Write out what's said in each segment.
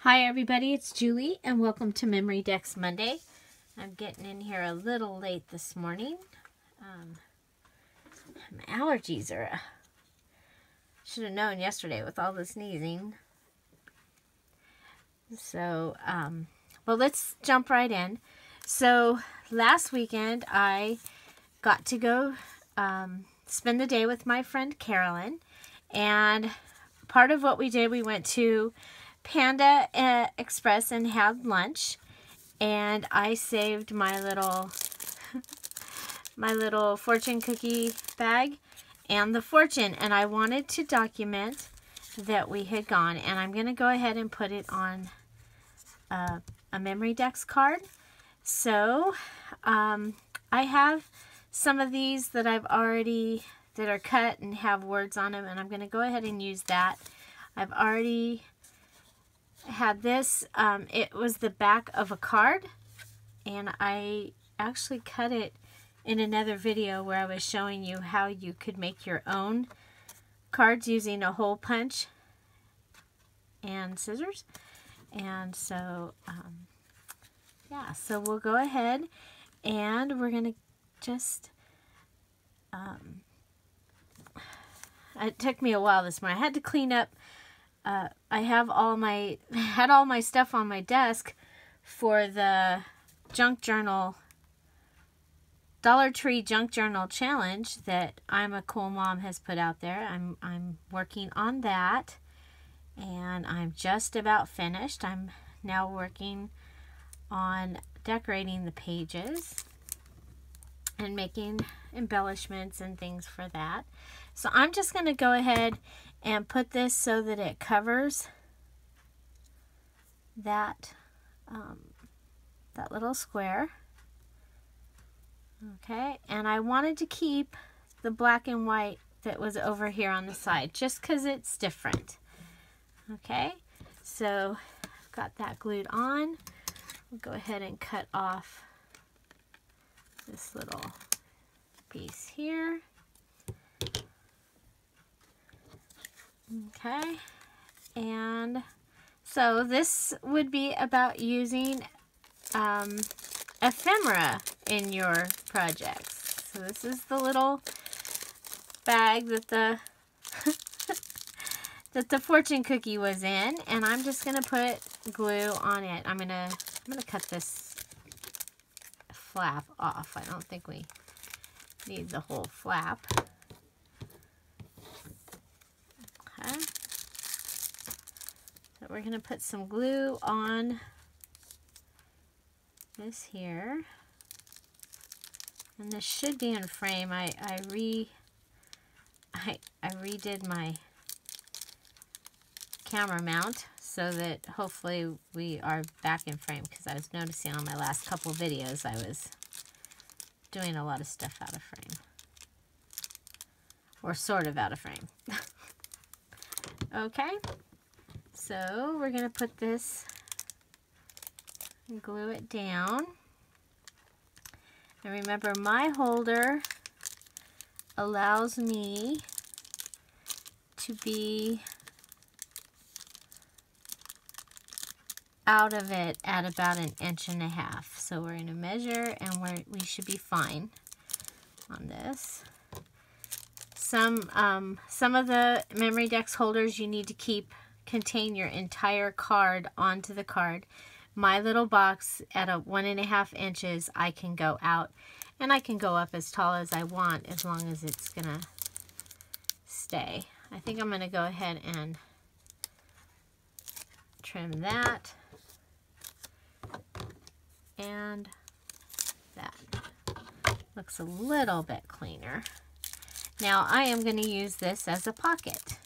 Hi everybody, it's Julie and welcome to Memory Dex Monday. I'm getting in here a little late this morning. My allergies are... should have known yesterday with all the sneezing. So, well, let's jump right in. So, last weekend I got to go spend the day with my friend Carolyn. And part of what we did, we went to Panda Express and had lunch, and I saved my little fortune cookie bag and the fortune, and I wanted to document that we had gone, and I'm going to go ahead and put it on a Memory Dex card. So I have some of these that I've already that are cut and have words on them, and I'm going to go ahead and use that. I've already had this. It was the back of a card, and I actually cut it in another video where I was showing you how you could make your own cards using a hole punch and scissors. And so yeah, so we'll go ahead and we're gonna just it took me a while this morning. I had to clean up. I had all my stuff on my desk for the junk journal, Dollar Tree junk journal challenge that I'm a Cool Mom has put out there. I'm working on that, and I'm just about finished. I'm now working on decorating the pages and making embellishments and things for that. So I'm just going to go ahead and put this so that it covers that that little square. Okay, and I wanted to keep the black and white that was over here on the side just because it's different. Okay, so I've got that glued on. We'll go ahead and cut off this little piece here. Okay, and so this would be about using ephemera in your projects. So this is the little bag that the that the fortune cookie was in, and I'm just gonna put glue on it. I'm gonna cut this flap off. I don't think we need the whole flap. Okay. So we're going to put some glue on this here. And this should be in frame. I redid my camera mount so that hopefully we are back in frame, because I was noticing on my last couple videos I was doing a lot of stuff out of frame. Or sort of out of frame. Okay, so we're going to put this and glue it down. And remember, my holder allows me to be out of it at about 1.5 inches. So we're going to measure, and we should be fine on this. Some of the Memory Dex holders you need to contain your entire card onto the card. My little box at 1.5 inches, I can go out, and I can go up as tall as I want as long as it's gonna stay. I think I'm gonna go ahead and trim that and that. Looks a little bit cleaner. Now I am going to use this as a pocket.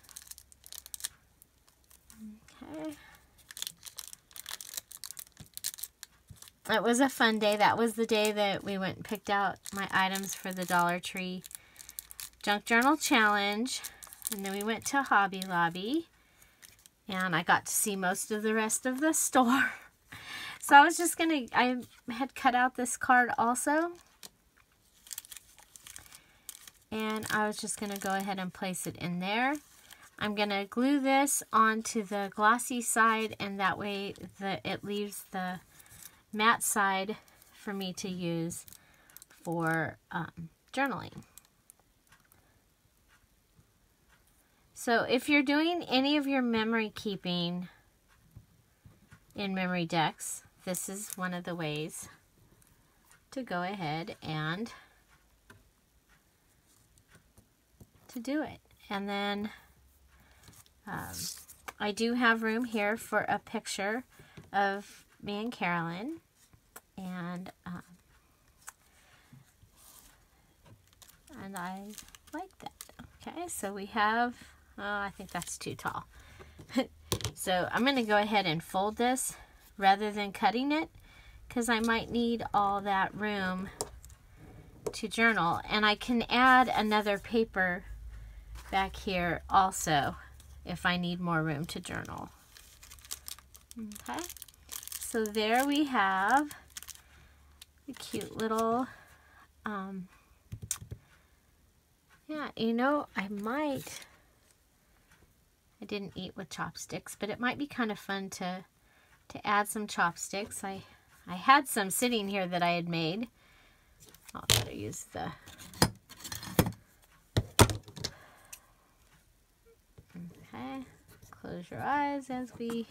Okay. It was a fun day. That was the day that we went and picked out my items for the Dollar Tree Junk Journal Challenge. And then we went to Hobby Lobby. And I got to see most of the rest of the store. So I had cut out this card also. And I was just going to go ahead and place it in there. I'm going to glue this onto the glossy side, and that way it leaves the matte side for me to use for journaling. So if you're doing any of your memory keeping in Memory Dex, this is one of the ways to go ahead and to do it. And then I do have room here for a picture of me and Carolyn, and I like that. Okay, so we have, oh, I think that's too tall. So I'm going to go ahead and fold this rather than cutting it, because I might need all that room to journal. And I can add another paper back here also if I need more room to journal. Okay, so there we have the cute little, yeah, you know, I didn't eat with chopsticks, but it might be kind of fun to add some chopsticks. I had some sitting here that I had made. I'll better use the, okay, close your eyes as we,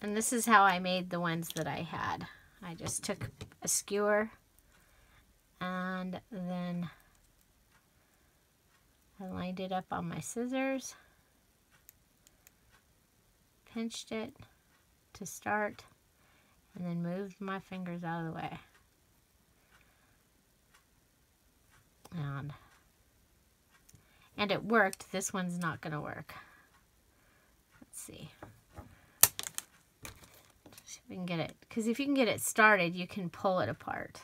and this is how I made the ones that I had. I just took a skewer and then I lined it up on my scissors, pinched it to start, and then moved my fingers out of the way. And it worked. This one's not going to work. Let's see. See if we can get it. Because if you can get it started, you can pull it apart.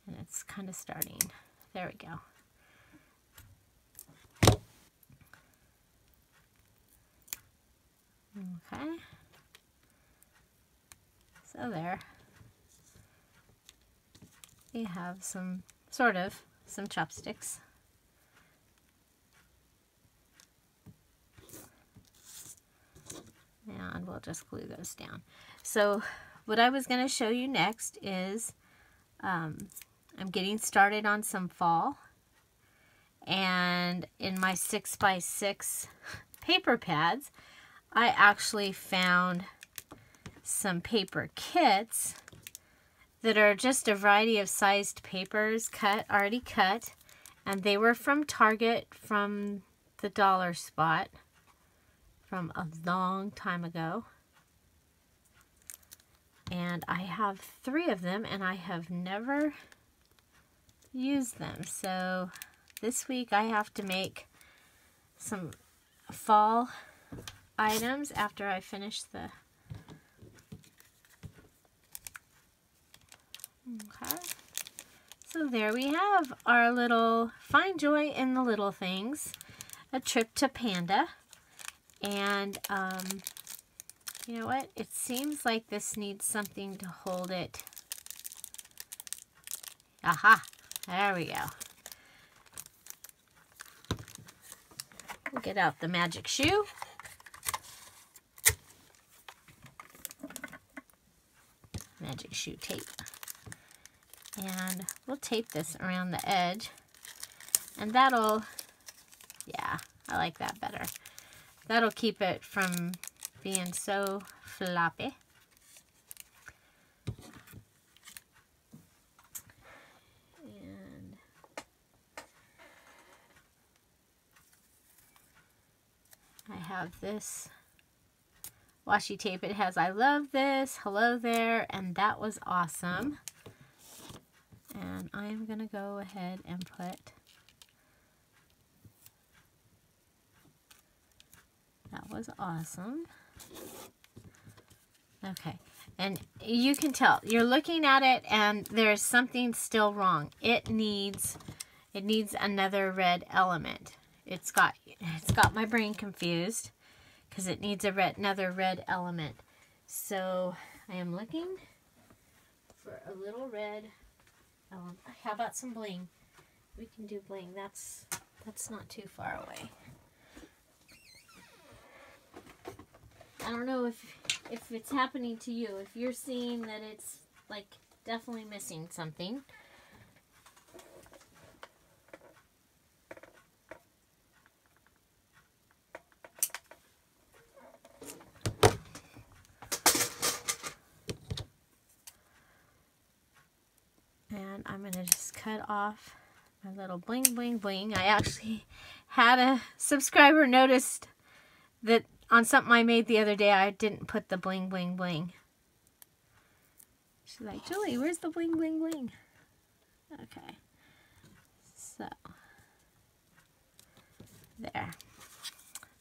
And it's kind of starting. There we go. Okay. So there. We have some chopsticks. And we'll just glue those down. So what I was going to show you next is I'm getting started on some fall. And in my 6x6 paper pads, I actually found some paper kits that are just a variety of sized papers already cut, and they were from Target, from the dollar spot from a long time ago. And I have 3 of them, and I have never used them. So this week I have to make some fall items after I finish the, okay. So there we have our little Find Joy in the Little Things, a trip to Panda. And you know what? It seems like this needs something to hold it. Aha! There we go. We'll get out the magic shoe. Magic shoe tape. And we'll tape this around the edge. And that'll, yeah, I like that better. That'll keep it from being so floppy. And I have this washi tape. It has I love this, hello there, and that was awesome. And I am going to go ahead and put that was awesome. Okay, and you can tell you're looking at it and there's something still wrong. It needs another red element. It's got my brain confused because it needs another red element. So I am looking for a little red How about some bling? We can do bling. That's not too far away. I don't know if it's happening to you. If you're seeing that it's like definitely missing something. And I'm going to just cut off my little bling, bling, bling. I actually had a subscriber noticed that on something I made the other day, I didn't put the bling, bling, bling. She's like, Julie, where's the bling, bling, bling? Okay. So, there.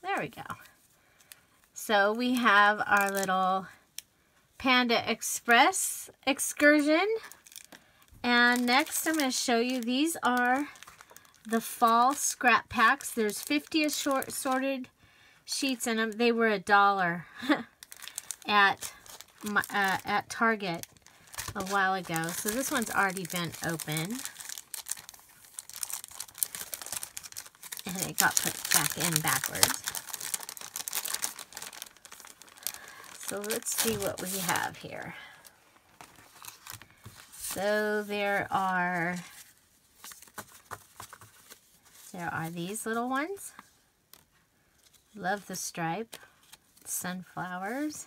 There we go. So we have our little Panda Express excursion. And next I'm going to show you, these are the fall scrap packs. There's 50 assorted sheets in them. They were $1 at Target a while ago. So this one's already been open. And it got put back in backwards. So let's see what we have here. So there are these little ones. Love the stripe. Sunflowers.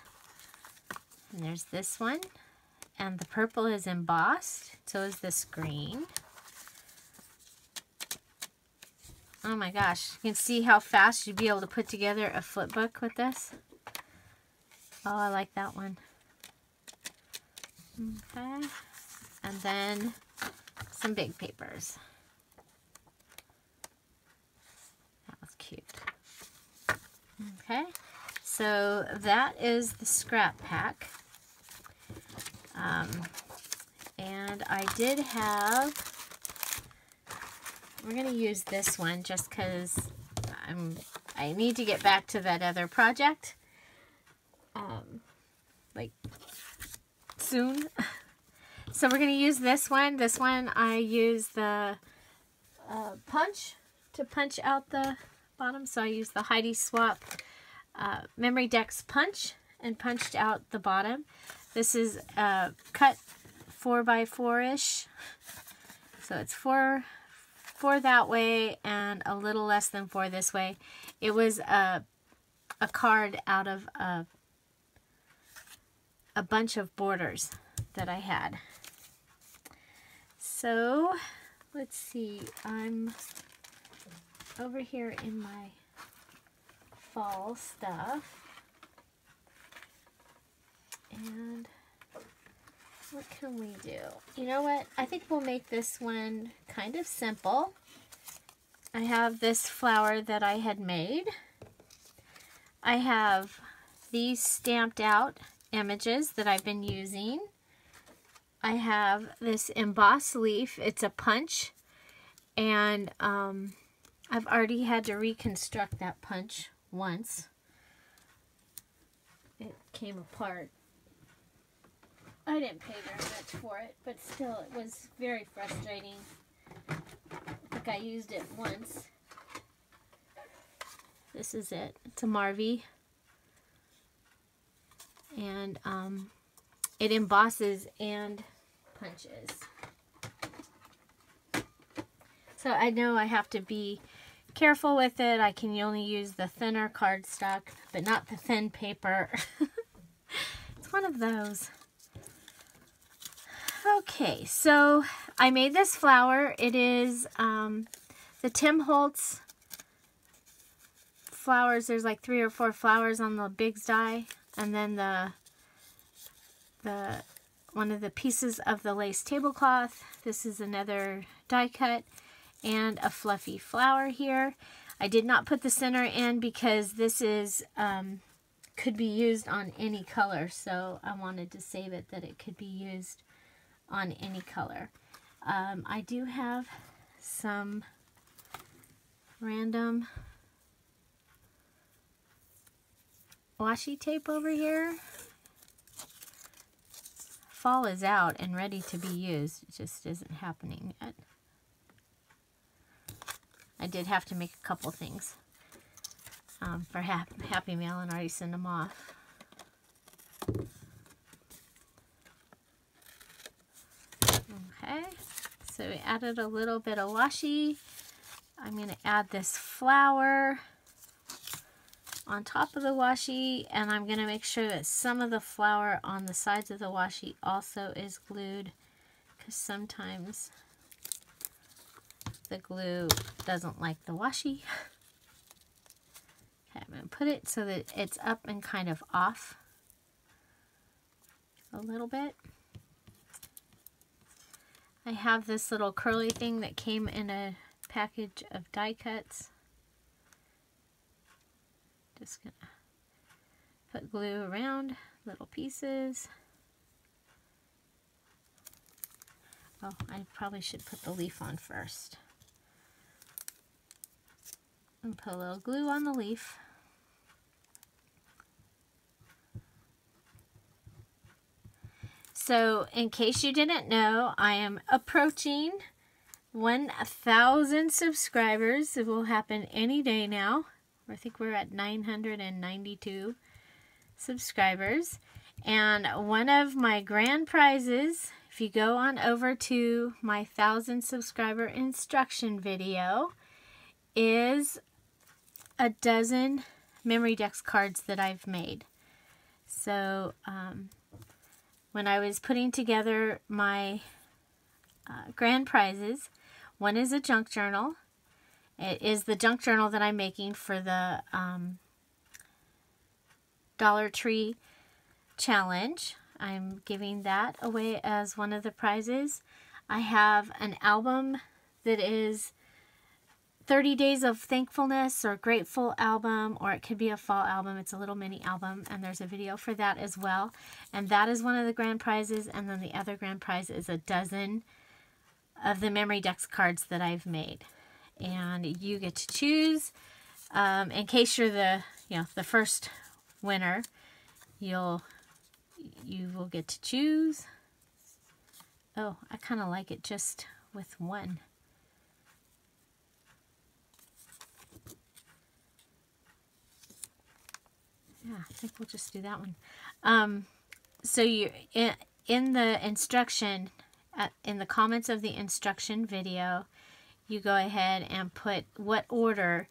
And there's this one. And the purple is embossed. So is this green. Oh my gosh. You can see how fast you'd be able to put together a flip book with this. Oh, I like that one. Okay. And then some big papers. That was cute. Okay. So that is the scrap pack. And I did have, we're going to use this one just because I need to get back to that other project. Like soon. So we're going to use this one. This one I use the punch to punch out the bottom. So I use the Heidi Swap Memory Dex punch and punched out the bottom. This is cut 4x4-ish. So it's 4 that way and a little less than 4 this way. It was a card out of a bunch of borders that I had. So let's see, I'm over here in my fall stuff. And what can we do? You know what? I think we'll make this one kind of simple. I have this flower that I had made. I have these stamped out images that I've been using. I have this embossed leaf. It's a punch. And I've already had to reconstruct that punch once. It came apart. I didn't pay very much for it, but still it was very frustrating. I think I used it once. This is it. It's a Marvy. And it embosses and punches. So I know I have to be careful with it. I can only use the thinner cardstock, but not the thin paper. It's one of those. Okay, so I made this flower. It is the Tim Holtz flowers. There's like 3 or 4 flowers on the Big's die, and then the one of the pieces of the lace tablecloth. This is another die cut and a fluffy flower here. I did not put the center in because this is could be used on any color, so I wanted to save it that it could be used on any color. I do have some random washi tape over here fall is out and ready to be used. It just isn't happening yet. I did have to make a couple things for Happy Mail and already send them off. Okay, so we added a little bit of washi. I'm going to add this flour on top of the washi, and I'm going to make sure that some of the flour on the sides of the washi also is glued, because sometimes the glue doesn't like the washi. Okay, I'm going to put it so that it's up and kind of off a little bit. I have this little curly thing that came in a package of die cuts. Just gonna put glue around little pieces. Oh, I probably should put the leaf on first. And put a little glue on the leaf. So, in case you didn't know, I am approaching 1,000 subscribers. It will happen any day now. I think we're at 992 subscribers. And one of my grand prizes, if you go on over to my 1,000 subscriber instruction video, is a dozen memory Dex cards that I've made. So, when I was putting together my grand prizes, one is a junk journal. It is the junk journal that I'm making for the Dollar Tree challenge. I'm giving that away as one of the prizes. I have an album that is 30 Days of Thankfulness or Grateful album, or it could be a fall album. It's a little mini album, and there's a video for that as well. And that is one of the grand prizes, and then the other grand prize is a dozen of the memory Dex cards that I've made. And you get to choose. In case you're the first winner, you will get to choose. Oh, I kind of like it just with one. Yeah, I think we'll just do that one. So you in the instruction, in the comments of the instruction video, you go ahead and put what order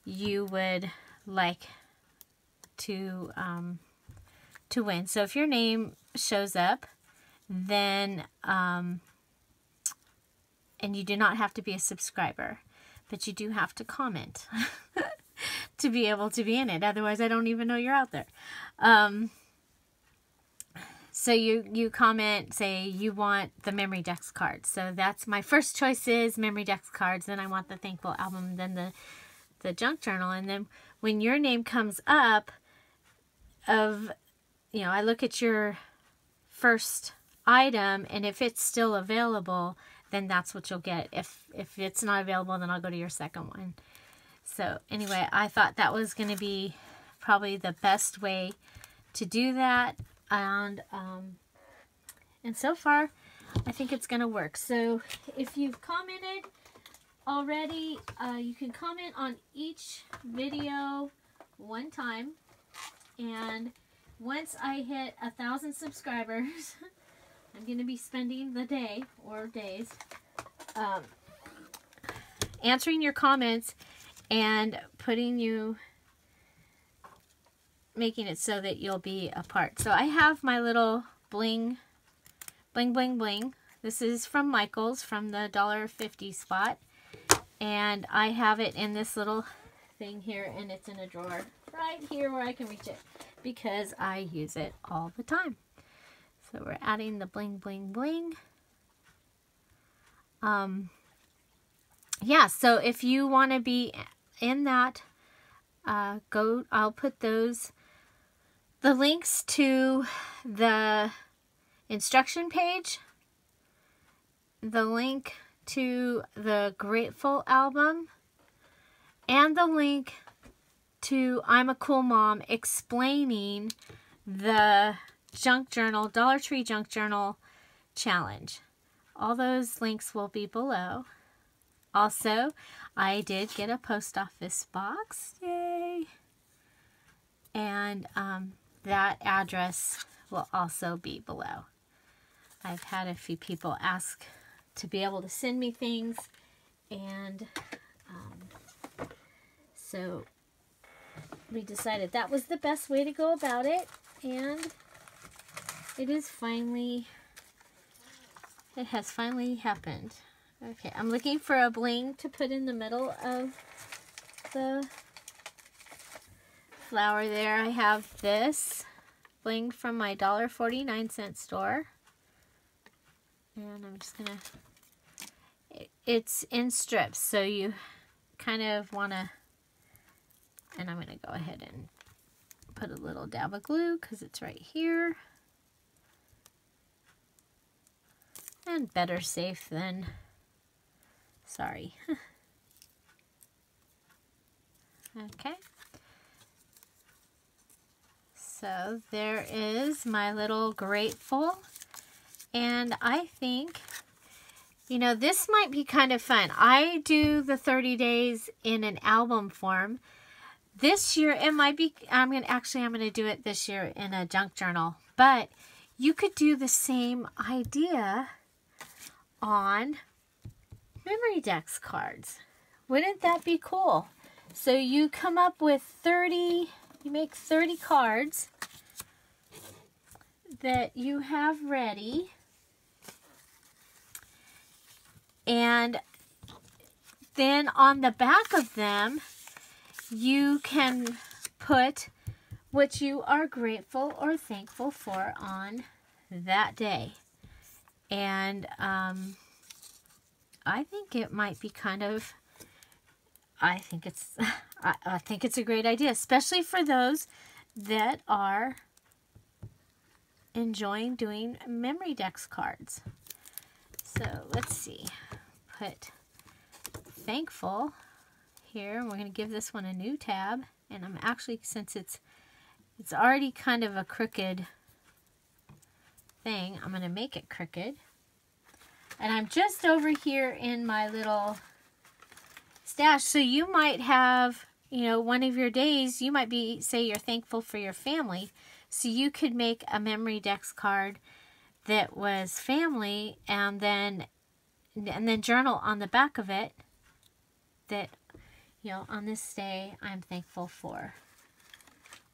you would like to win. So if your name shows up, then and you do not have to be a subscriber, but you do have to comment to be able to be in it. Otherwise, I don't even know you're out there. So you comment, say you want the memory Dex cards. So that's my first choice is memory Dex cards. Then I want the Thankful album, then the junk journal. And then when your name comes up, I look at your first item, and if it's still available, then that's what you'll get. If it's not available, then I'll go to your second one. So anyway, I thought that was going to be probably the best way to do that. And so far, I think it's going to work. So if you've commented already, you can comment on each video one time. And once I hit 1,000 subscribers, I'm going to be spending the day or days answering your comments and making it so that you'll be a part. So I have my little bling. This is from Michael's, from the $1.50 spot. And I have it in this little thing here, and it's in a drawer right here where I can reach it because I use it all the time. So we're adding the bling. Yeah, so if you want to be in that, I'll put the links to the instruction page, the link to the Grateful album, and the link to I'm a Cool Mom explaining the junk journal, Dollar Tree junk journal challenge. All those links will be below. Also, I did get a post office box. Yay! And that address will also be below. I've had a few people ask to be able to send me things, and so we decided that was the best way to go about it, and it has finally happened. Okay, I'm looking for a bling to put in the middle of the flower there. I have this bling from my $1.49 store. And I'm just gonna, it's in strips, so you kind of wanna, and I'm gonna go ahead and put a little dab of glue because it's right here. And better safe than sorry. Okay. So there is my little grateful. And I think, you know, this might be kind of fun. I do the 30 days in an album form. This year, it might be, I'm going to do it this year in a junk journal. But you could do the same idea on memory Dex cards. Wouldn't that be cool? So you come up with 30, you make 30 cards that you have ready. And then on the back of them, you can put what you are grateful or thankful for on that day. And I think it might be kind of, I think it's a great idea, especially for those that are enjoying doing memory Dex cards. So let's see, put thankful here. We're going to give this one a new tab, and I'm actually, since it's already kind of a crooked thing, I'm going to make it crooked. And I'm just over here in my little stash. So you might have, you know, one of your days, you might be, say you're thankful for your family. So you could make a memory Dex card that was family, and then journal on the back of it that, you know, on this day I'm thankful for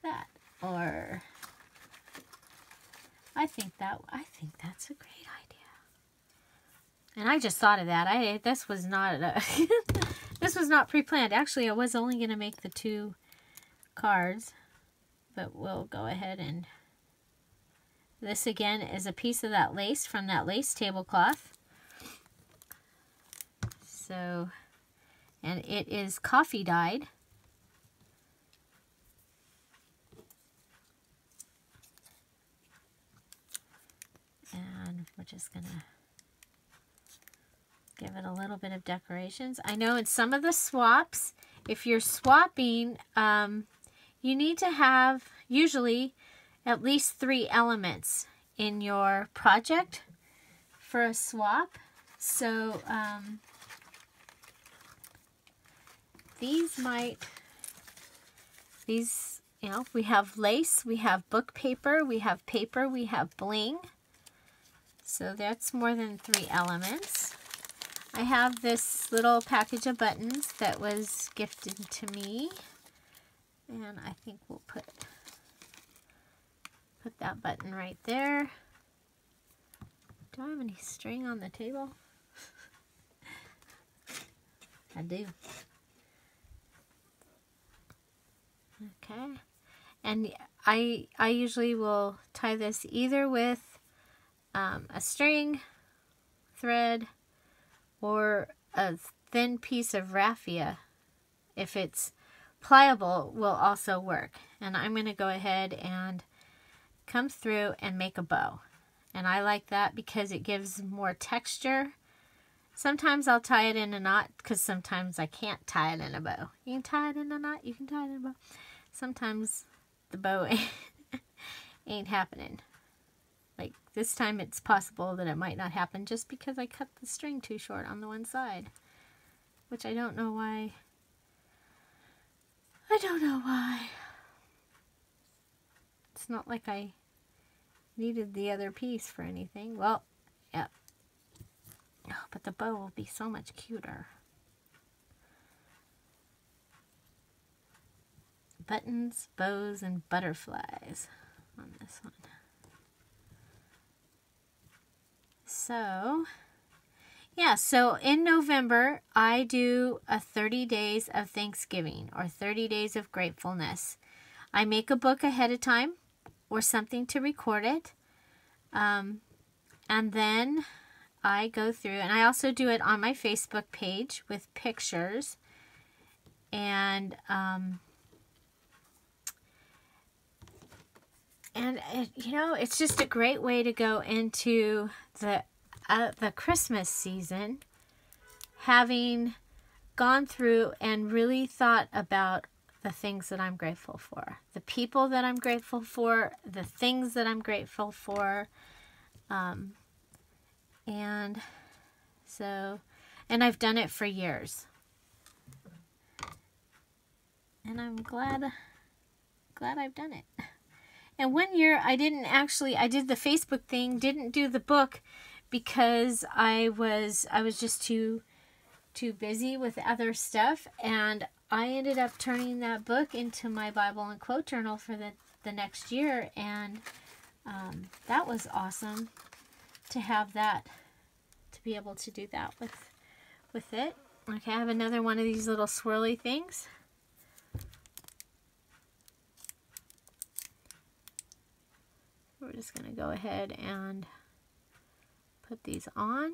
that. Or I think that's a great idea. And I just thought of that. This was not this was not pre-planned. Actually, I was only going to make the 2 cards, but we'll go ahead and, this again is a piece of that lace from that lace tablecloth. So, and it is coffee dyed. And we're just going to give it a little bit of decorations. I know in some of the swaps, if you're swapping, you need to have usually at least 3 elements in your project for a swap. So these, you know, we have lace, we have book paper, we have bling. So that's more than 3 elements. I have this little package of buttons that was gifted to me, and I think we'll put that button right there. Do I have any string on the table? I do. Okay. And I usually will tie this either with a string, thread, or a thin piece of raffia. If it's pliable, will also work. And I'm going to go ahead and come through and make a bow. And I like that because it gives more texture. Sometimes I'll tie it in a knot because sometimes I can't tie it in a bow. You can tie it in a knot, you can tie it in a bow. Sometimes the bow ain't happening. Like this time it's possible that it might not happen just because I cut the string too short on the one side. Which I don't know why. I don't know why. It's not like I needed the other piece for anything. Well, yeah. Oh, but the bow will be so much cuter. Buttons, bows, and butterflies on this one. So, yeah, so in November, I do a 30 days of Thanksgiving or 30 days of gratefulness. I make a book ahead of time or something to record it. And then I go through, and I also do it on my Facebook page with pictures. And you know, it's just a great way to go into the Christmas season, having gone through and really thought about the things that I'm grateful for, the people that I'm grateful for, the things that I'm grateful for, and so, and I've done it for years, and I'm glad I've done it. And one year I did the Facebook thing, didn't do the book because I was just too busy with other stuff, and I ended up turning that book into my Bible and quote journal for the next year, and that was awesome to have that, to be able to do that with it. Okay, I have another one of these little swirly things. We're just going to go ahead and put these on.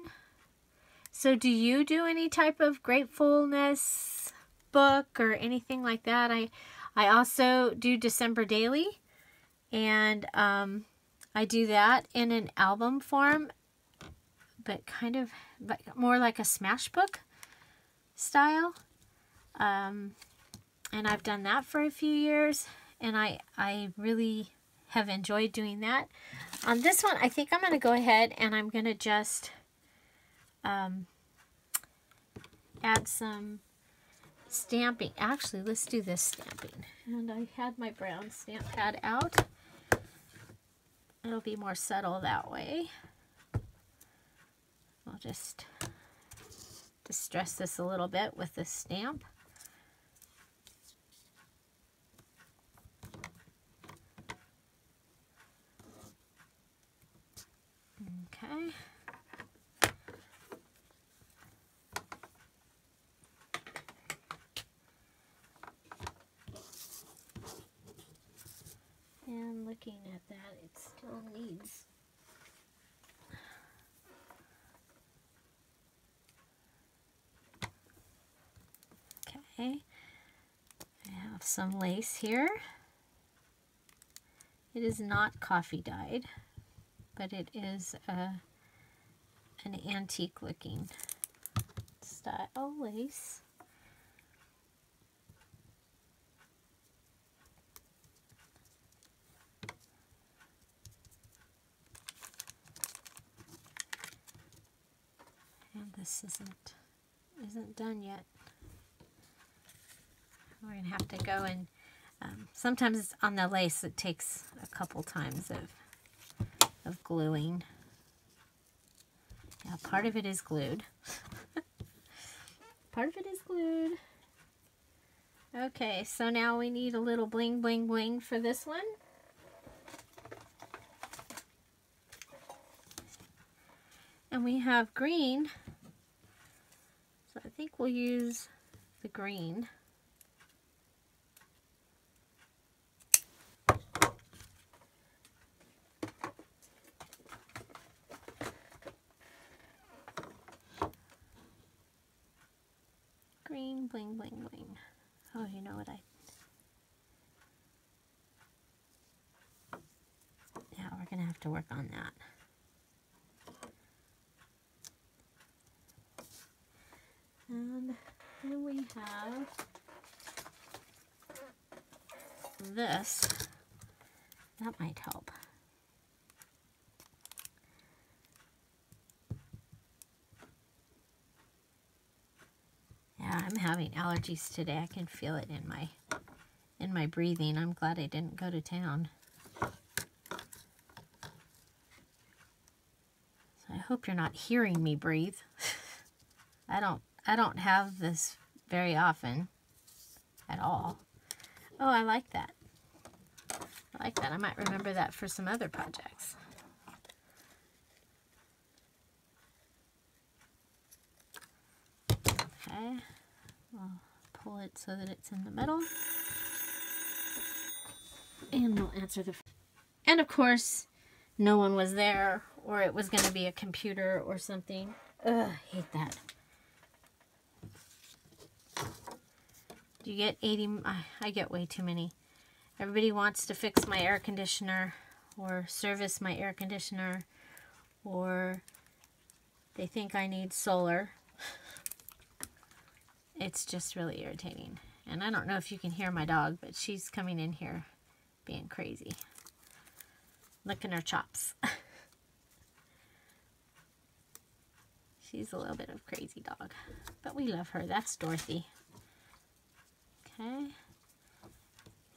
So do you do any type of gratefulness book or anything like that? I also do December Daily, and I do that in an album form, but kind of more like a smash book style. And I've done that for a few years, and I really have enjoyed doing that. On this one, I think I'm going to go ahead and I'm going to just add some stamping. Actually, let's do this stamping. And I had my brown stamp pad out. It'll be more subtle that way. I'll just distress this a little bit with this stamp. Okay. And looking at that, it still needs okay. I have some lace here. It is not coffee dyed, but it is an antique looking style lace. And this isn't done yet. We're gonna have to go and sometimes it's on the lace, it takes a couple times of gluing. Yeah, part of it is glued. Part of it is glued. Okay, so now we need a little bling bling bling for this one. And we have green, so I think we'll use the green. Green, bling, bling, bling. Oh, you know what yeah, we're going to have to work on that. And then we have this. That might help. I'm having allergies today. I can feel it in my breathing. I'm glad I didn't go to town. So I hope you're not hearing me breathe. I don't have this very often at all. Oh, I like that. I like that. I might remember that for some other projects. Okay. We'll pull it so that it's in the middle. And we'll answer the... And of course, no one was there, or it was going to be a computer or something. Ugh, I hate that. Do you get 80? I get way too many. Everybody wants to fix my air conditioner or service my air conditioner, or they think I need solar. It's just really irritating. And I don't know if you can hear my dog, but she's coming in here being crazy. Licking her chops. She's a little bit of a crazy dog, but we love her. That's Dorothy. Okay.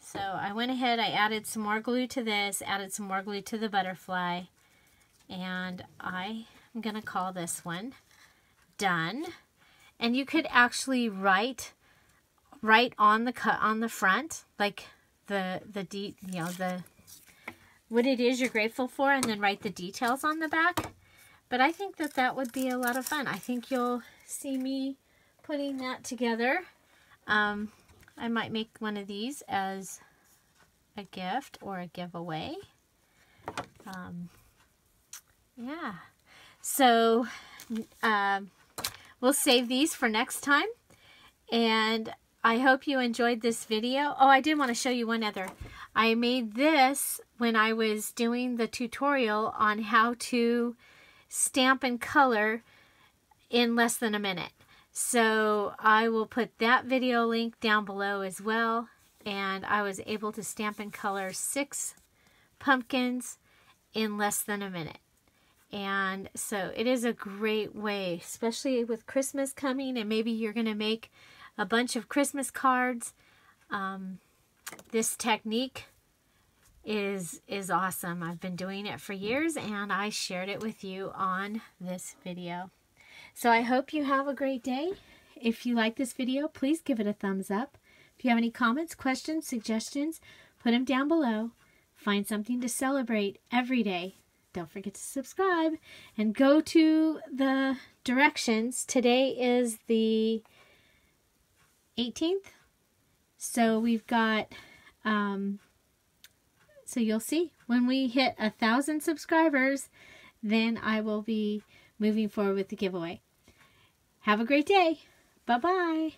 So I went ahead, I added some more glue to this, added some more glue to the butterfly, and I am going to call this one Done. And you could actually write on the front, like what it is you're grateful for, and then write the details on the back. But I think that would be a lot of fun. I think you'll see me putting that together. I might make one of these as a gift or a giveaway. Yeah. So we'll save these for next time. And I hope you enjoyed this video. Oh, I did want to show you one other. I made this when I was doing the tutorial on how to stamp and color in less than a minute. So I will put that video link down below as well. And I was able to stamp and color 6 pumpkins in less than a minute. And so it is a great way, especially with Christmas coming, and maybe you're going to make a bunch of Christmas cards. This technique is awesome. I've been doing it for years, and I shared it with you on this video. So I hope you have a great day. If you like this video, please give it a thumbs up. If you have any comments, questions, suggestions, put them down below. Find something to celebrate every day. Don't forget to subscribe and go to the directions. Today is the 18th. So we've got, so you'll see when we hit 1,000 subscribers, then I will be moving forward with the giveaway. Have a great day. Bye-bye.